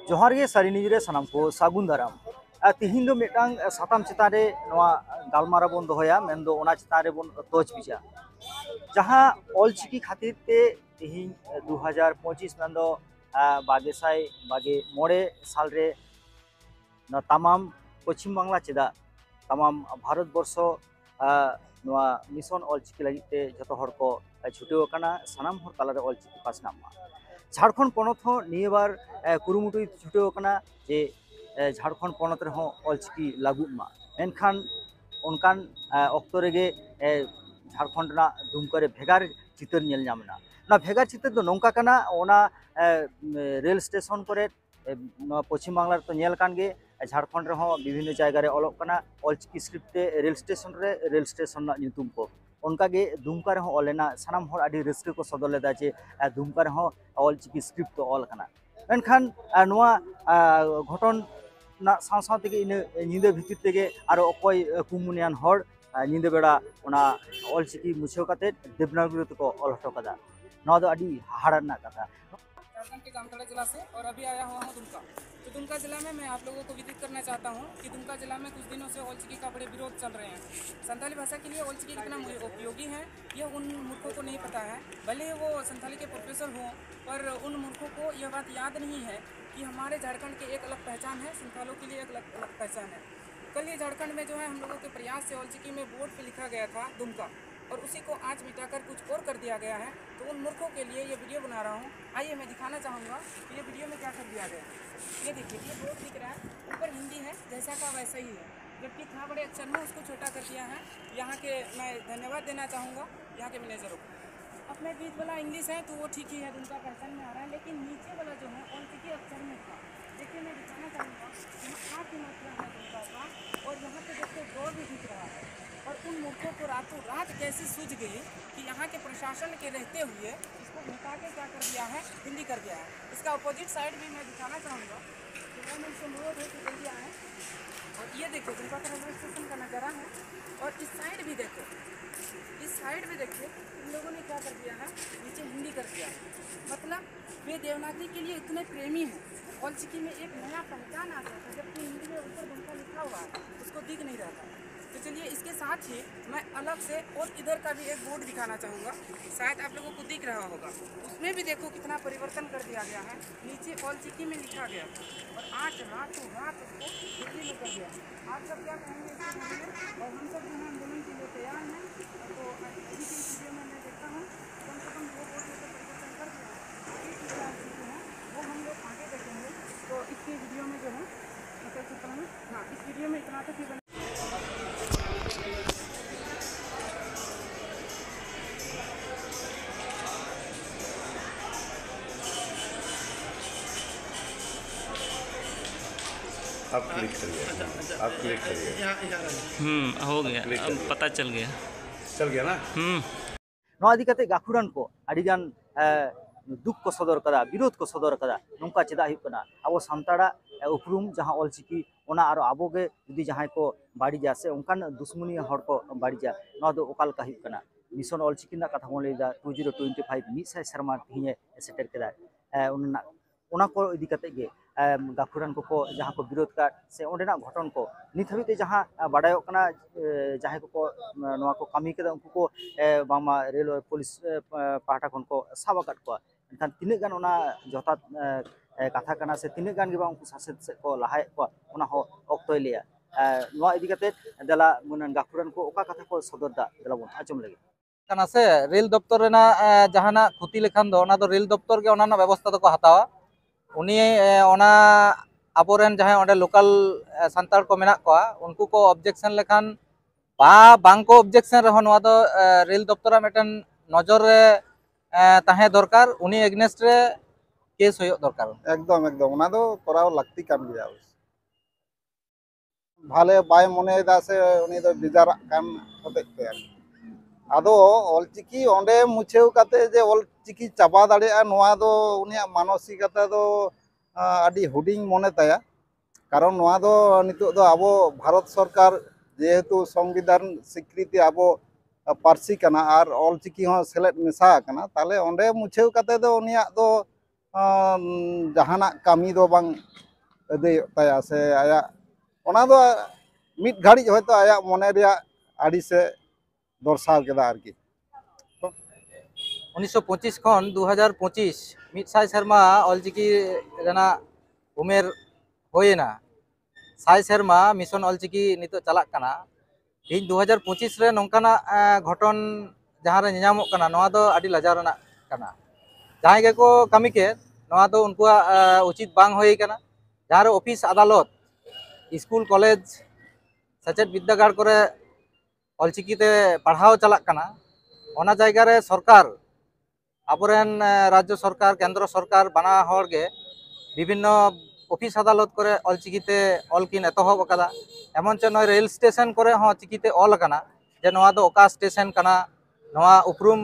जोहार गे सारी निजरे सनाम को सागुन दाराम तिहिन दो मिटांग साताम चितान रे नवा गालमारा बन दोहया मेनदो ओना चितान रे बन तोज बिजा जहां ऑलचिकी खातिर ते तिहिन 2025 मेनदो बागेसाई बागे मोड़े साल रे न तमाम पश्चिम बांगला चेदा तमाम भारत वर्ष नवा मिशन ऑलचिकी लगी ते जतो हर को छुटेव कना सनाम हर ताला रे ऑलचिकी पासनामा झारखंड पनत हो नियबार कुरुमुटुई छुटेव कना जे झारखंड पनत रे हो ऑलचिकी लागू मा मेनखान उनकान ऑक्टो रेगे झारखंड ना दुमका रे भेगार चितर नेल नामना ना भेगार चितर दो नौका कना ओना रेल स्टेशन करे पश्चिम बांगला तो नेल कान गे झारखंड रे हो विभिन्न जायगा रे ऑलोक कना ऑलचिकी स्क्रिप्ट रेल स्टेशन ना ᱧᱩᱛᱩᱢ को उनकागे दुमका रहो ऑलेना सानाम हर आदि रस्के को सदर लेदा जे दुमका रहो ऑलचिकी स्क्रिप्ट तो ऑल कना एनखान नोआ घटन ना साव तेगे इन निंदे भितर तेगे आरो अकय कुमुनियान हर निंदे बेड़ा ओना ऑलचिकी मुछेव काते देवनागरी को ऑल हटो कदा नोआ दो आदि हाहाड़ा ना कथा झारखंड के जामताड़ा जिला से और अभी आया हुआ हूँ दुमका। तो दुमका जिला में मैं आप लोगों को विदित करना चाहता हूँ कि दुमका जिला में कुछ दिनों से ऑलचिकी का बड़े विरोध चल रहे हैं। संथाली भाषा के लिए ऑलचिकी कितना उपयोगी है यह उन मूर्खों को नहीं पता है, भले ही वो संथाली के प्रोफेसर हों, पर उन मूर्खों को यह बात याद नहीं है कि हमारे झारखंड की एक अलग पहचान है, संथालों के लिए एक अलग पहचान है। कल ये झारखंड में जो है हम लोगों के प्रयास से ऑलचिकी में बोर्ड पर लिखा गया था दुमका, और उसी को आज मिटाकर कुछ और कर दिया गया है। तो उन मूर्खों के लिए ये वीडियो बना रहा हूँ। आइए मैं दिखाना चाहूँगा कि ये वीडियो में क्या कर दिया गया है। ये देखिए, ये बोर्ड दिख रहा है, ऊपर हिंदी है जैसा का वैसा ही है, जबकि था बड़े अक्षर में उसको छोटा कर दिया है। यहाँ के मैं धन्यवाद देना चाहूँगा यहाँ के मैनेजरों को। अपने बीच वाला इंग्लिश है तो वो ठीक ही है, उनका पहचान में आ रहा है, लेकिन नीचे वाला जो है ऑलचिकी अक्षर में था। देखिए मैं दिखाना चाहूँगा यहाँ की मात्रा है उनका का, और यहाँ पे देखिए बोर्ड भी दिख रहा है। और उन मूर्खों को रातों रात कैसे सूझ गई कि यहाँ के प्रशासन के रहते हुए इसको घटा के क्या कर दिया है, हिंदी कर दिया है। इसका अपोजिट साइड भी मैं दिखाना चाहूँगा। गवर्नमेंट से अनुरोध है कि जल्दी आए। और ये देखो दुमका का रेलवे स्टेशन का नज़ारा है, और इस साइड भी देखो, इस साइड भी देखिए इन लोगों ने क्या कर दिया है, नीचे हिंदी कर दिया है। मतलब वे देवनागरी के लिए इतने प्रेमी हैं, ऑलचिकी में एक नया पहचान आ जाता है, जबकि हिंदी में ऊपर दुमका लिखा हुआ है उसको दिख नहीं रहा था। तो चलिए इसके साथ ही मैं अलग से और इधर का भी एक बोर्ड दिखाना चाहूँगा, शायद आप लोगों को दिख रहा होगा। उसमें भी देखो कितना परिवर्तन कर दिया गया है, नीचे ऑलचिकी में लिखा गया और आज रातों रात उसको हिंदी में कर दिया। आप सब क्या कहेंगे इसके बारे में, और हम सब जो है आंदोलन के लिए तैयार हैं। तो अभी की इस वीडियो में मैं देखता हूँ कम से कम वो बोर्ड में परिवर्तन कर दिया, आगे की क्या चीज़ें हैं वो हम लोग आगे देखेंगे। तो इसकी वीडियो में जो है मैं कह सकता हूँ, हाँ इस वीडियो में इतना तक ही बना। आप क्लिक करिए, आप क्लिक करिए। हो गया, अब पता चल गया ना। नोआ इदी कते गाखुरान को आदिगान दुख को सदर कदा विरोध को सदर कदा नौका चेदा हुई कना अब सानताड़ा उपरूम जहाँ ऑलचिकी ओना आरो आबोगे जुदी जहाँ को बाड़ीजा से उनकान दुश्मनी हर को बाड़ीजा नोआ दो ओकाल का हुई कना मिशन ऑलचिकी ना कथा बोन लेदा 2025 मिसाय शर्मा हिने सेटर केदा ओना को इदी कते गे गाखुरान को जहाँ को विरोध का से ओंडेना घटन को नित हबीते जहाँ बाडायो कना जहाँ को नोआ को कमी केदा उनको को बामा रेल पुलिस पाहटा खन को साबाकाट को एनखान तिने गान ओना जथा कथा कना से तिने गान गेबा उनको सासेत से को लहाय को ओना हो अक्तोय लिया नोआ इदी कते दला मुनन गाखुरान को ओका कथा को सदरदा दला बन आचम लगे कना से रेल दफ्तर रेना जहाना क्षति लेखान दो ओना दो रेल दफ्तर के ओना व्यवस्था दो को हतावा उनी ओना आबोरेन जहां ओंडे लोकल संताल को मेना को उनको को ऑब्जेक्शन लेखान बांग को ऑब्जेक्शन रहो नोआ दो रेल दफ्तर मेटन नजर रे ताहे दरकार उनी एग्नेस्ट रे केस होयो दरकार एकदम एकदम ओना दो कराव लागती कान गया भाले बाय मने दा से उनी दो बिजारा कान होते पे आदो ऑलचिकी ओंडे मुछेव काते जे ऑलचिकी चाबा दाड़ेआ नोआ दो उनिया मानसिकता दो आदि हुडिंग मने ताया कारण नोआ दो नितो दो आबो भारत सरकार जेहेतु संविधान स्वीकृति आबो पार्सी कना और ऑलचिकी हो सेलेट मेसा कना ताले ओंडे मुछेव काते दो उनिया दो ᱡᱟᱦᱟᱱᱟᱜ ᱠᱟᱹᱢᱤ ᱫᱚ ᱵᱟᱝ ᱟᱹᱫᱟᱹᱭᱚᱜ ᱛᱟᱭᱟ ᱥᱮ ᱟᱭᱟᱜ ᱚᱱᱟ ᱫᱚ ᱢᱤᱫ ᱜᱷᱟᱹᱲᱤᱡ ᱦᱚᱭᱛᱳ ᱟᱭᱟᱜ ᱢᱚᱱᱮ ᱨᱮᱭᱟᱜ ᱟᱹᱲᱤᱥᱮ ᱫᱚᱨᱥᱟᱣ ᱠᱮᱫᱟ ᱟᱨᱠᱤ 1925 ᱠᱷᱚᱱ 2025 100 ᱥᱮᱨᱢᱟ ᱚᱞᱪᱤᱠᱤ ᱨᱮᱱᱟᱜ ᱩᱢᱮᱨ ᱦᱩᱭᱮᱱᱟ 100 ᱥᱮᱨᱢᱟ ᱢᱤশন ᱚᱞᱪᱤᱠᱤ ᱱᱤᱛᱚᱜ ᱪᱟᱞᱟᱜ ᱠᱟᱱᱟ ᱤᱧ 2025 ᱨᱮ ᱱᱚᱝᱠᱟᱱᱟᱜ ᱜᱷᱚᱴᱚᱱ ᱡᱟᱦᱟᱸ ᱨᱮ ᱧᱮᱧᱟᱢᱚᱜ ᱠᱟᱱᱟ ᱱᱚᱣᱟ ᱫᱚ ᱟᱹᱰᱤ ᱞᱟᱡᱟᱣ ᱨᱮᱱᱟᱜ ᱠᱟᱱᱟ ᱡᱟᱦᱟᱸᱭ ᱜᱮᱠᱚ ᱠᱟᱹᱢᱤ ᱠᱮᱫ ᱱᱚᱣᱟ ᱫᱚ ᱩᱱᱠᱩᱣᱟᱜ ᱩᱪᱤᱛ ᱵᱟᱝ ᱦᱩᱭ ᱠᱟᱱᱟ ᱡᱟᱦᱟᱸ ᱨᱮ ᱚᱯᱷᱤᱥ ᱟᱫᱟᱞᱚᱛ स्कूल कॉलेज सचेत विद्यागार करे ऑलचिकीते पढ़ाव चलाक कना ओना जायगा रे सरकार आबोरेन राज्य सरकार केंद्र सरकार बना हर गे विभिन्न ऑफिस अदालत करे ऑलचिकीते ऑलकिन एतहब अकादा एमन चे नय रेल स्टेशन करे हो चिकीते ऑल कना जे नोआ दो ओका स्टेशन कना नोआ उपरुम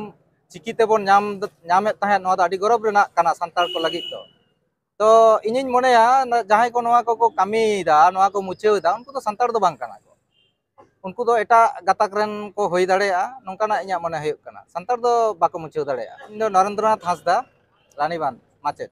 चिकीते बोन नामेत ताहे नोआ दो आडी गौरव रेना कना सान्ताल को लगित तो इनिन मोनेया जहां को नोआ को कामीदा नोआ को मुछेउदा उनको तो सान्ताल दो बांग कना को उनको दो एटा गाताक रेन को होई दाड़ेया नोंकाना इᱧᱟᱜ मने हुयुग कना सान्ताल दो बाको मुछेउ दाड़ेया इन दो नरेंद्रनाथ हांसदा रानीबांध माचे।